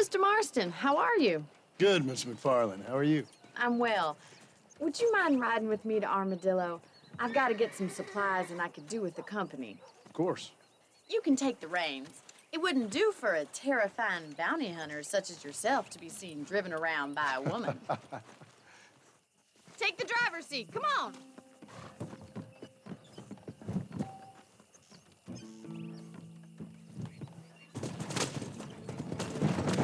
Mr. Marston, how are you? Good, Miss McFarland. How are you? I'm well. Would you mind riding with me to Armadillo? I've got to get some supplies and I could do with the company. Of course. You can take the reins. It wouldn't do for a terrifying bounty hunter such as yourself to be seen driven around by a woman. Take the driver's seat. Come on.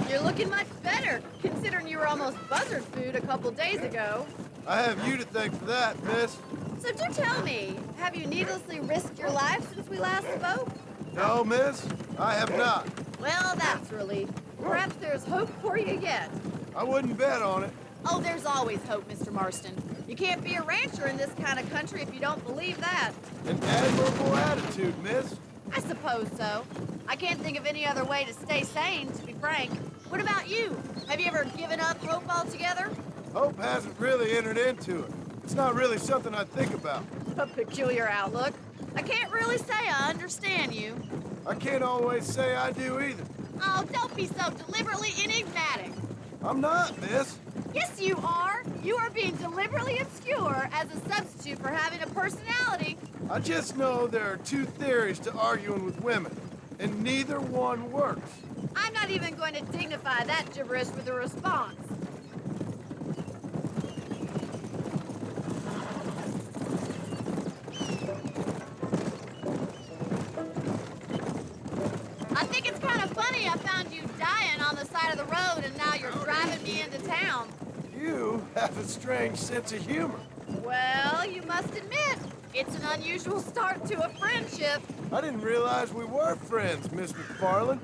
You're looking much better, considering you were almost buzzard food a couple days ago. I have you to thank for that, miss. So do tell me, have you needlessly risked your life since we last spoke? No, miss, I have not. Well, that's a relief. Perhaps there's hope for you yet. I wouldn't bet on it. Oh, there's always hope, Mr. Marston. You can't be a rancher in this kind of country if you don't believe that. An admirable attitude, miss. I suppose so. I can't think of any other way to stay sane, to be frank. What about you? Have you ever given up hope altogether? Hope hasn't really entered into it. It's not really something I think about. A peculiar outlook. I can't really say I understand you. I can't always say I do either. Oh, don't be so deliberately enigmatic. I'm not, miss. Yes, you are. You are being deliberately obscure as a substitute for having a personality. I just know there are two theories to arguing with women, and neither one works. I'm not even going to dignify that gibberish with a response. I think it's kind of funny I found you dying on the side of the road and now you're driving me into town. You have a strange sense of humor. Well, you must admit, it's an unusual start to a friendship. I didn't realize we were friends, Miss McFarland.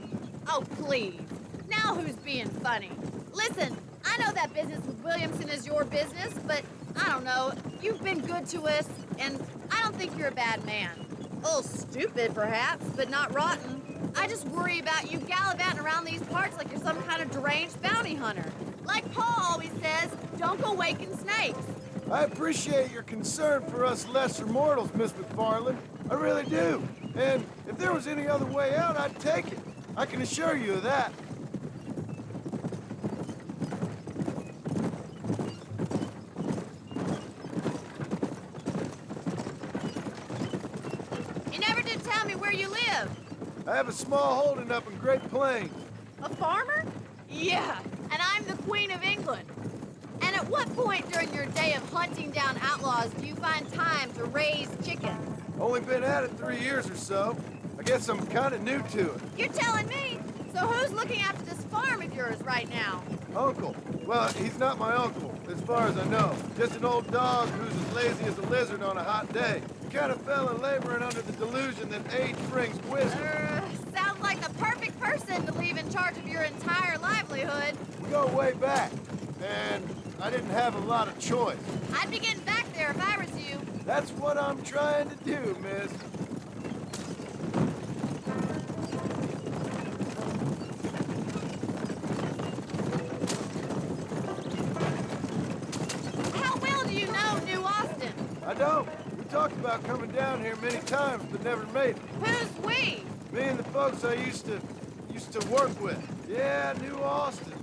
Oh, please. Now who's being funny? Listen, I know that business with Williamson is your business, but I don't know. You've been good to us, and I don't think you're a bad man. A little stupid, perhaps, but not rotten. I just worry about you gallivanting around these parts like you're some kind of deranged bounty hunter. Like Paul always says, don't go waking snakes. I appreciate your concern for us lesser mortals, Miss McFarland. I really do. And if there was any other way out, I'd take it. I can assure you of that. You never did tell me where you live. I have a small holding up in Great Plains. A farmer? Yeah, and I'm the Queen of England. And at what point during your day of hunting down outlaws do you find time to raise chickens? Only been at it 3 years or so. I guess I'm kind of new to it. You're telling me? So who's looking after this farm of yours right now? Uncle. Well, he's not my uncle, as far as I know. Just an old dog who's as lazy as a lizard on a hot day. He kind of fell in laboring under the delusion that age brings wisdom. Sounds like the perfect person to leave in charge of your entire livelihood. We go way back, and I didn't have a lot of choice. I'd be getting back there if I was you. That's what I'm trying to do, miss. How well do you know New Austin? I don't. We talked about coming down here many times, but never made it. Who's we? Me and the folks I used to work with. Yeah, New Austin.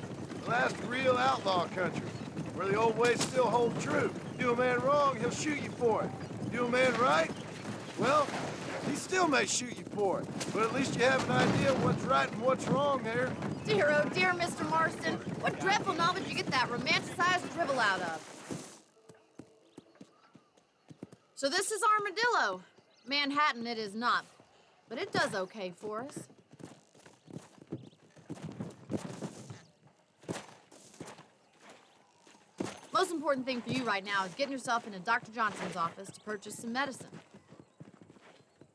The last real outlaw country, where the old ways still hold true. Do a man wrong, he'll shoot you for it. Do a man right, well, he still may shoot you for it. But at least you have an idea of what's right and what's wrong there. Dear, oh dear, Mr. Marston. What dreadful novel did you get that romanticized dribble out of? So this is Armadillo. Manhattan it is not, but it does okay for us. Most important thing for you right now is getting yourself into Dr. Johnson's office to purchase some medicine.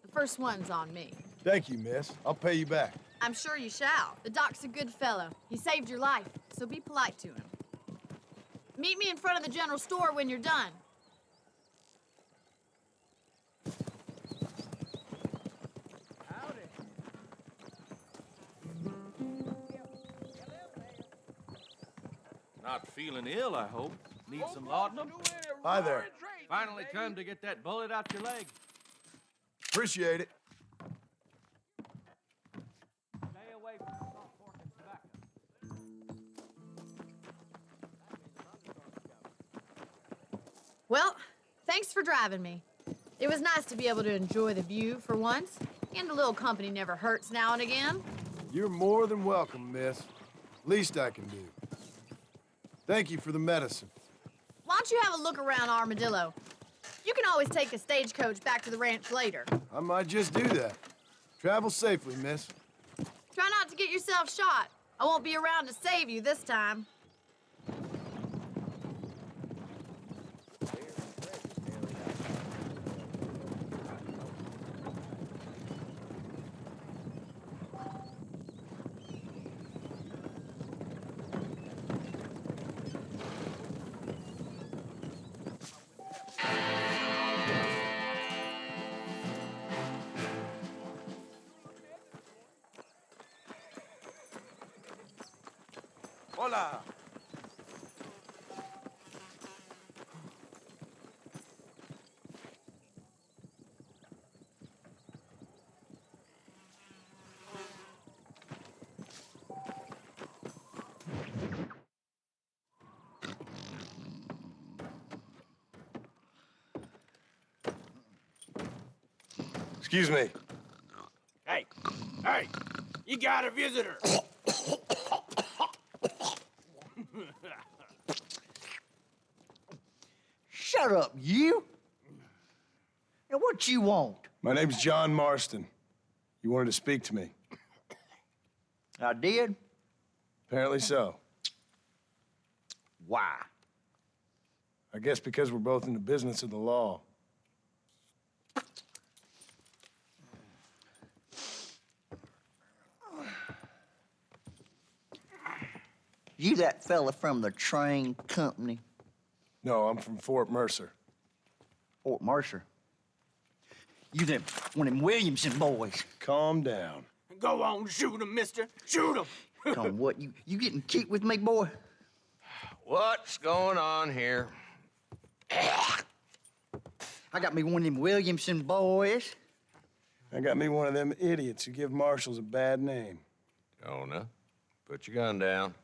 The first one's on me. Thank you, miss. I'll pay you back. I'm sure you shall. The doc's a good fellow. He saved your life, so be polite to him. Meet me in front of the general store when you're done. Not feeling ill, I hope. Need some laudanum? Hi there. Finally come to get that bullet out your leg. Appreciate it. Stay away from salt pork and tobacco. Well, thanks for driving me. It was nice to be able to enjoy the view for once, and a little company never hurts now and again. You're more than welcome, miss. Least I can do. Thank you for the medicine. Why don't you have a look around Armadillo? You can always take a stagecoach back to the ranch later. I might just do that. Travel safely, miss. Try not to get yourself shot. I won't be around to save you this time. Hola. Excuse me. Hey, hey, you got a visitor. Shut up, you! Now, what you want? My name's John Marston. You wanted to speak to me. I did? Apparently so. Why? I guess because we're both in the business of the law. You that fella from the train company? No, I'm from Fort Mercer. Fort Mercer? You them, one of them Williamson boys. Calm down. Go on, shoot him, mister. Shoot him. Come on, what, you getting kicked with me, boy? What's going on here? I got me one of them Williamson boys. I got me one of them idiots who give marshals a bad name. Jonah, put your gun down.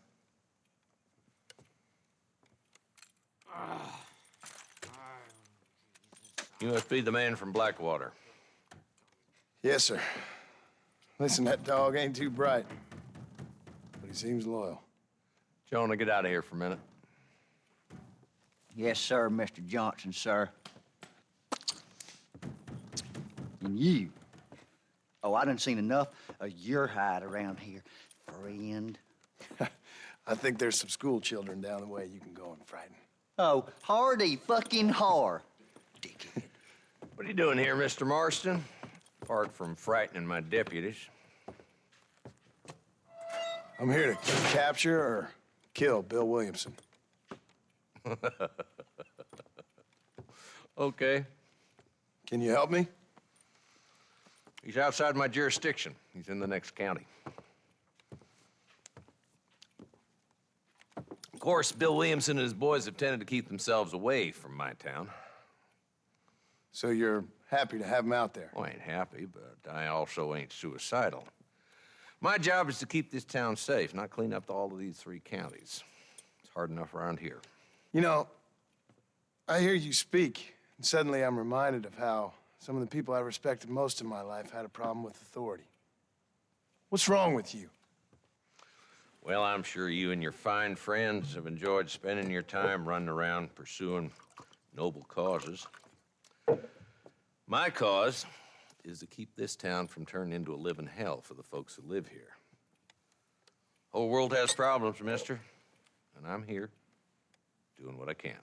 You must be the man from Blackwater. Yes, sir. Listen, that dog ain't too bright, but he seems loyal. Jonah, get out of here for a minute. Yes, sir, Mr. Johnson, sir. And you. Oh, I done seen enough of your hide around here, friend. I think there's some school children down the way you can go and frighten. Oh, hardy fucking har. Dickhead. What are you doing here, Mr. Marston? Apart from frightening my deputies. I'm here to capture or kill Bill Williamson. Okay. Can you help me? He's outside my jurisdiction. He's in the next county. Of course, Bill Williamson and his boys have tended to keep themselves away from my town. So you're happy to have him out there? Well, I ain't happy, but I also ain't suicidal. My job is to keep this town safe, not clean up all of these 3 counties. It's hard enough around here. You know, I hear you speak, and suddenly I'm reminded of how some of the people I respected most in my life had a problem with authority. What's wrong with you? Well, I'm sure you and your fine friends have enjoyed spending your time running around pursuing noble causes. My cause is to keep this town from turning into a living hell for the folks who live here. Whole world has problems, mister, and I'm here doing what I can.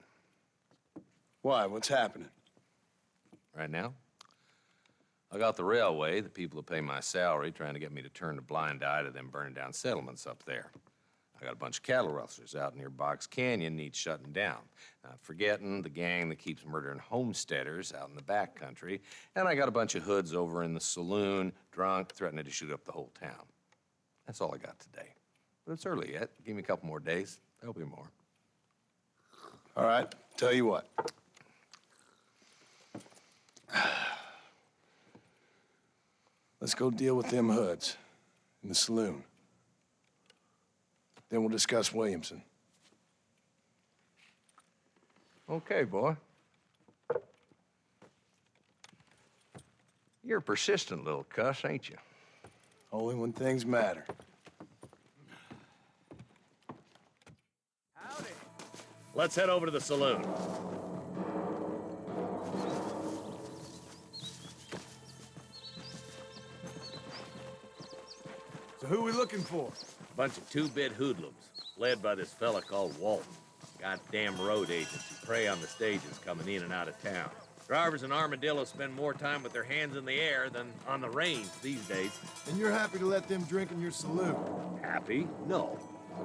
Why? What's happening? Right now, I got the railway, the people who pay my salary, trying to get me to turn a blind eye to them burning down settlements up there. I got a bunch of cattle rustlers out near Box Canyon needs shutting down. Not forgetting the gang that keeps murdering homesteaders out in the back country. And I got a bunch of hoods over in the saloon, drunk, threatening to shoot up the whole town. That's all I got today. But it's early yet. Give me a couple more days. There'll be more. All right, tell you what. Let's go deal with them hoods in the saloon. Then we'll discuss Williamson. Okay, boy. You're a persistent little cuss, ain't you? Only when things matter. Howdy. Let's head over to the saloon. So who we looking for? Bunch of two-bit hoodlums, led by this fella called Walton. Goddamn road agents who prey on the stages coming in and out of town. Drivers in Armadillo spend more time with their hands in the air than on the range these days. And you're happy to let them drink in your saloon? Happy? No.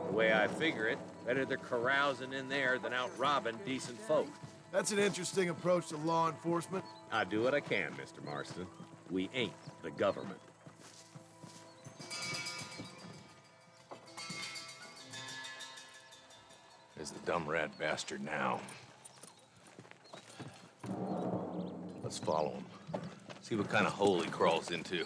The way I figure it, better they're carousing in there than out robbing decent folk. That's an interesting approach to law enforcement. I do what I can, Mr. Marston. We ain't the government. There's the dumb rat bastard now. Let's follow him. See what kind of hole he crawls into.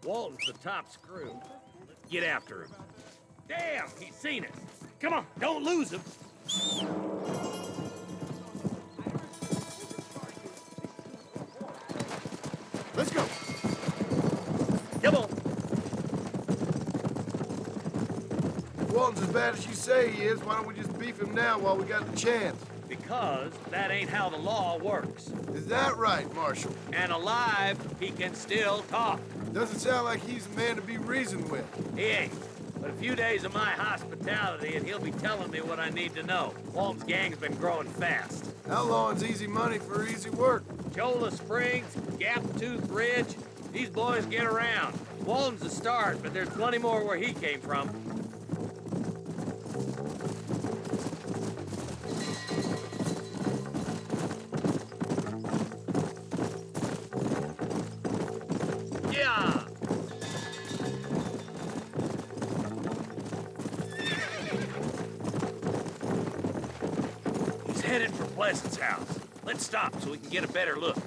Walton's the top screw. Let's get after him. Damn, he's seen us. Come on, don't lose him. Let's go. Come on. If Walton's as bad as you say he is, why don't we just beef him now while we got the chance? Because that ain't how the law works. Is that right, Marshal? And alive, he can still talk. Doesn't sound like he's a man to be reasoned with. He ain't. But a few days of my hospitality and he'll be telling me what I need to know. Walton's gang's been growing fast. Outlawing's easy money for easy work. Cholla Springs, Gap Tooth Ridge, these boys get around. Walton's a start, but there's plenty more where he came from. Yeah! He's headed for Pleasant's house. Let's stop so we can get a better look.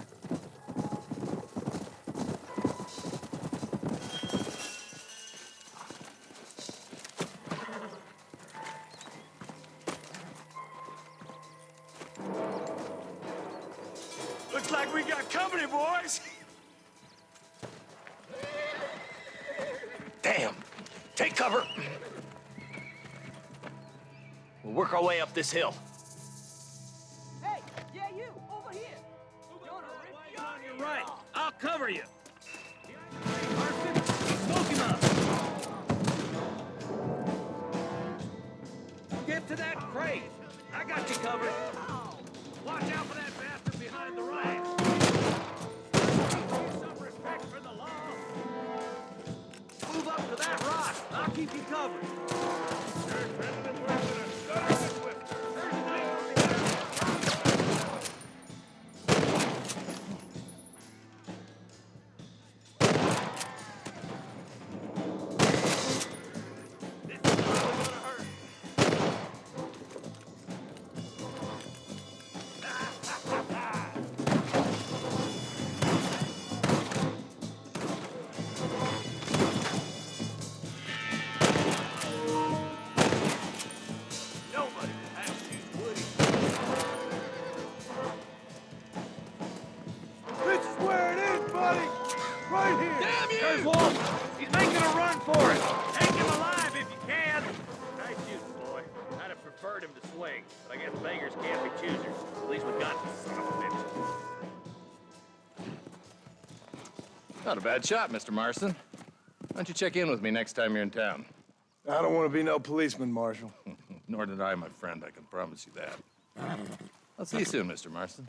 Looks like we got company, boys. Damn. Take cover. We'll work our way up this hill. Hey, yeah, you, over here. On your right. I'll cover you. Smoke him up. Get to that crate. I got you covered. Watch out for that bastard behind the riot. Some respect for the law. Move up to that rock. I'll keep you covered. This is where it is, buddy! Right here! Damn you! There's Walton. He's making a run for it. Take him alive if you can. Nice shooting, boy. I'd have preferred him to swing, but I guess beggars can't be choosers. At least we got the son of a bitch. Not a bad shot, Mr. Marston. Why don't you check in with me next time you're in town? I don't want to be no policeman, Marshal. Nor did I, my friend. I can promise you that. I'll see you soon, Mr. Marston.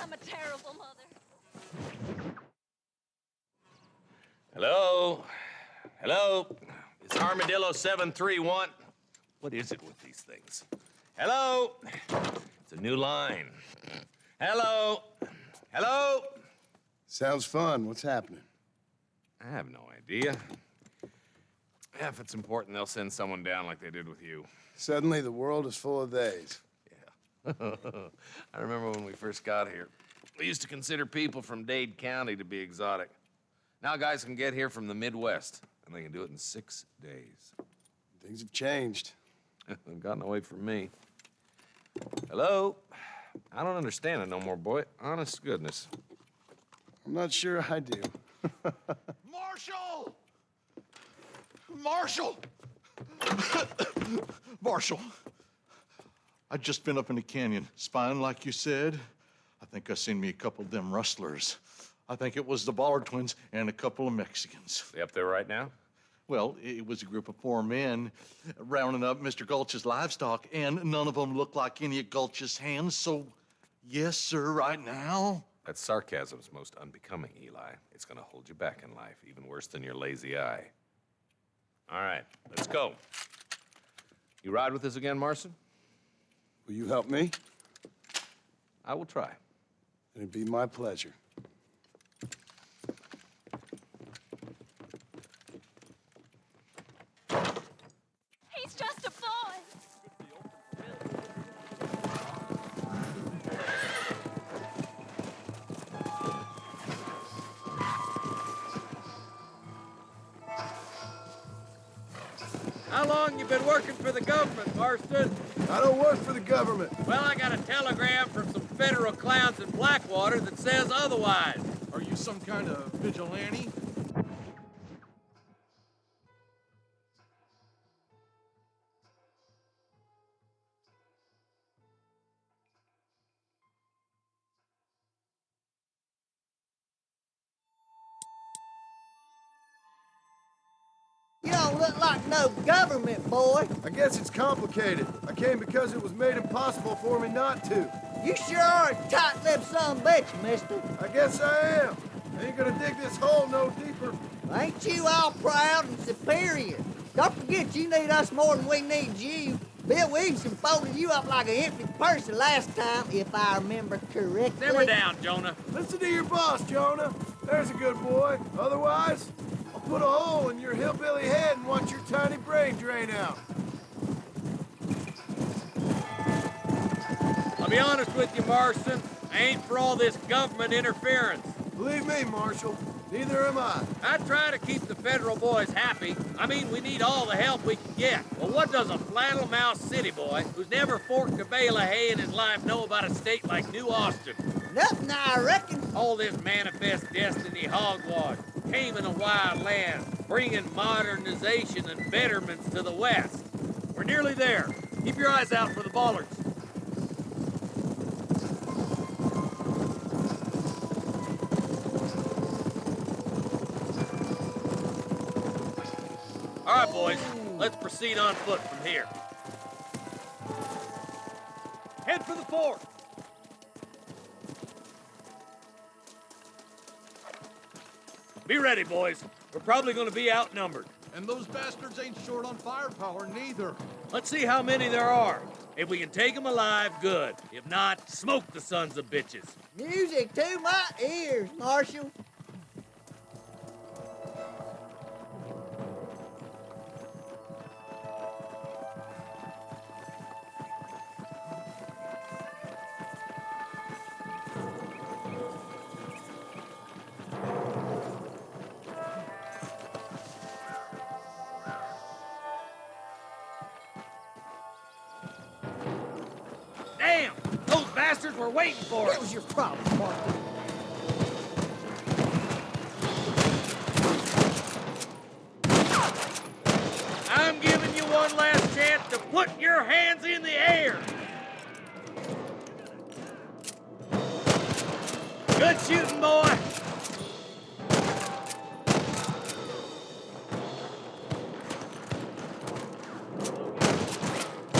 I'm a terrible mother. Hello? Hello? It's Armadillo 731. What is it with these things? Hello? It's a new line. Hello? Hello? Sounds fun. What's happening? I have no idea. Yeah, if it's important, they'll send someone down like they did with you. Suddenly, the world is full of theys. Yeah. I remember when we first got here. We used to consider people from Dade County to be exotic. Now guys can get here from the Midwest, and they can do it in 6 days. Things have changed. They've gotten away from me. Hello? I don't understand it no more, boy. Honest to goodness. I'm not sure I do. Marshall! Marshall! Marshall! I just been up in the canyon, spying like you said. I think I seen me a couple of them rustlers. I think it was the Ballard twins and a couple of Mexicans. They up there right now? Well, it was a group of 4 men rounding up Mr. Gulch's livestock, and none of them looked like any of Gulch's hands, so yes, sir, right now. That sarcasm's most unbecoming, Eli. It's gonna hold you back in life, even worse than your lazy eye. All right, let's go. You ride with us again, Marston? Will you help me? I will try. It'd be my pleasure. He's just a boy. How long you been working for the government, Marston? I don't work for the government. Well, I got a telegram from some federal clowns in Blackwater that says otherwise. Are you some kind of vigilante? You don't look like no government boy. I guess it's complicated. I came because it was made impossible for me not to. You sure are a tight-lipped son of a bitch, mister. I guess I am. I ain't gonna dig this hole no deeper. Ain't you all proud and superior? Don't forget you need us more than we need you. Bill Williamson folded you up like an empty person last time, if I remember correctly. Simmer down, Jonah. Listen to your boss, Jonah. There's a good boy. Otherwise, I'll put a hole in your hillbilly head and watch your tiny brain drain out. I'll be honest with you, Marston. I ain't for all this government interference. Believe me, Marshal, neither am I. I try to keep the federal boys happy. I mean, we need all the help we can get. Well, what does a flannel-mouthed city boy who's never forked a bale of hay in his life know about a state like New Austin? Nothing, I reckon. All this manifest destiny hogwash, taming a wild land, bringing modernization and betterments to the West. We're nearly there. Keep your eyes out for the Ballards. All right, boys, let's proceed on foot from here. Head for the fort. Be ready, boys. We're probably going to be outnumbered. And those bastards ain't short on firepower, neither. Let's see how many there are. If we can take them alive, good. If not, smoke the sons of bitches. Music to my ears, Marshal. Damn! Those bastards were waiting for us. What was your problem, Marshal? I'm giving you one last chance to put your hands in the air. Good shooting, boy.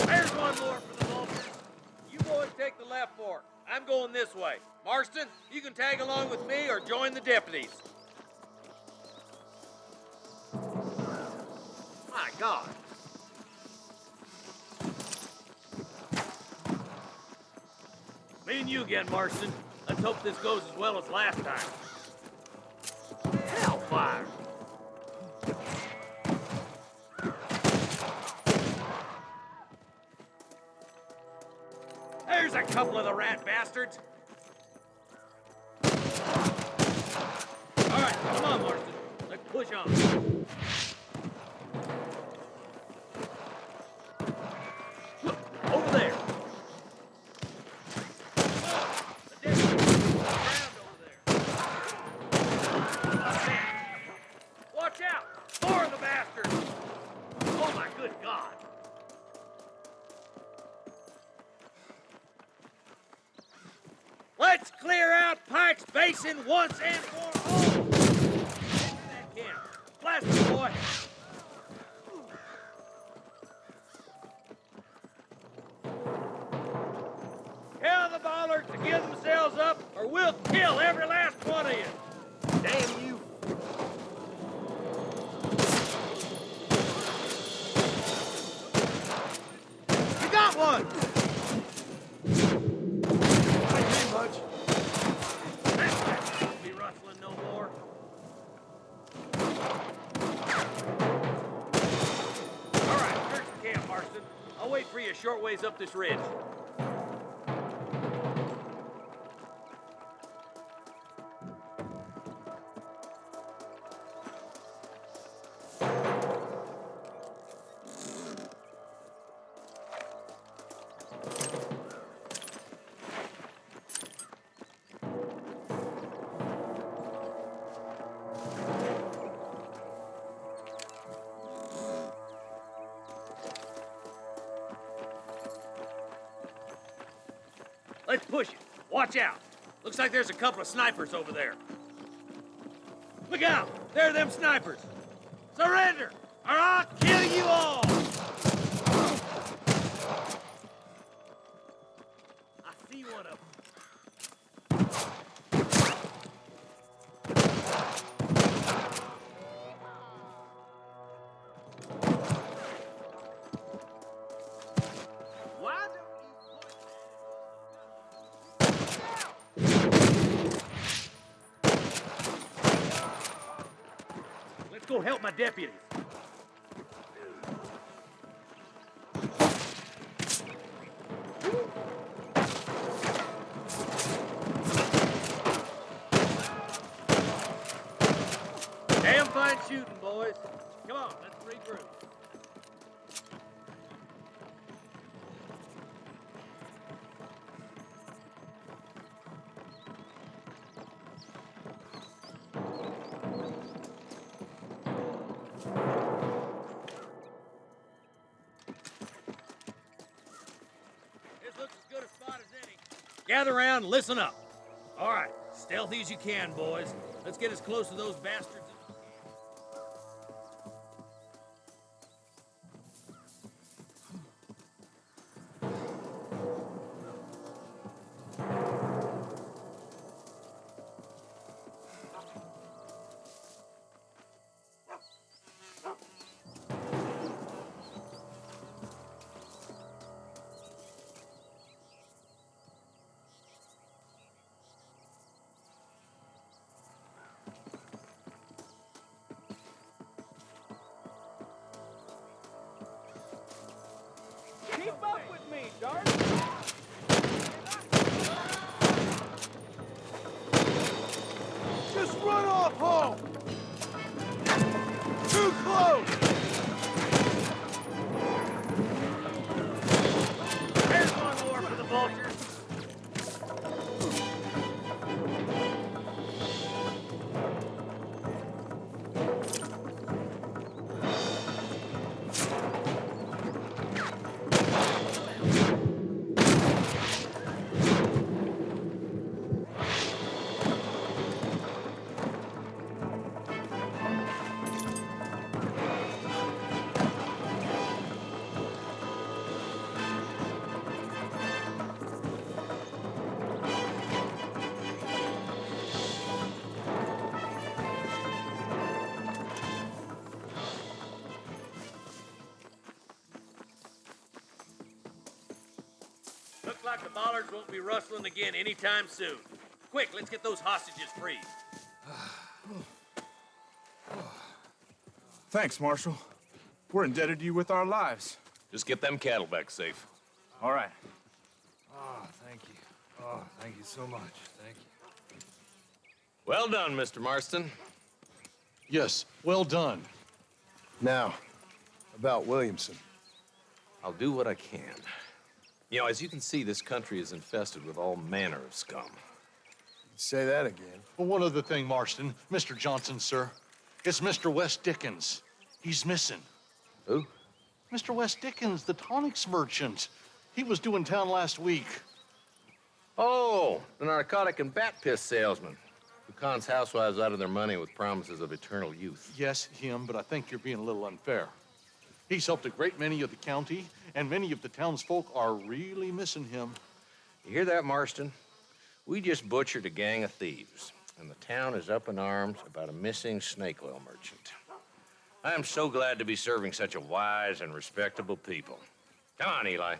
There's one more for the vultures. You boys take the left fork. I'm I'm going this way. Marston, you can tag along with me or join the deputies. My God. Me and you again, Marston. Let's hope this goes as well as last time. Hellfire! There's a couple of the rat bastards. All right, come on, Marston. Let's push on. Look, over there. The deputy. Around over there. Watch out! More of the bastards! Oh my good God! Let's clear out Pike's Basin once and for all! Get to that camp. Blast it, boy! Tell the bollards to give themselves up, or we'll kill every last one of you! Damn you! You got one! Much. Be rustling no more. All right, search the camp, Marston. I'll wait for you a short ways up this ridge. Let's push it. Watch out. Looks like there's a couple of snipers over there. Look out! There are them snipers. Surrender, or I'll kill you all! I see one of them. Why don't you point Let's go help my deputies. Damn fine shooting, boys. Come on, let's regroup. Gather around and listen up. All right, stealthy as you can, boys. Let's get as close to those bastards as we Keep up with me, Dart. Just run off home! Too close! There's one more for the vultures. Looks like the bollards won't be rustling again anytime soon. Quick, let's get those hostages free. Thanks, Marshal. We're indebted to you with our lives. Just get them cattle back safe. All right. Oh, thank you. Oh, thank you so much. Thank you. Well done, Mr. Marston. Yes, well done. Now, about Williamson. I'll do what I can. You know, as you can see, this country is infested with all manner of scum. Say that again. Well, one other thing, Marston. Mr. Johnson, sir. It's Mr. Wes Dickens. He's missing. Who? Mr. Wes Dickens, the tonics merchant. He was due in town last week. Oh, the narcotic and bat piss salesman who cons housewives out of their money with promises of eternal youth. Yes, him, but I think you're being a little unfair. He's helped a great many of the county, and many of the townsfolk are really missing him. You hear that, Marston? We just butchered a gang of thieves, and the town is up in arms about a missing snake oil merchant. I am so glad to be serving such a wise and respectable people. Come on, Eli.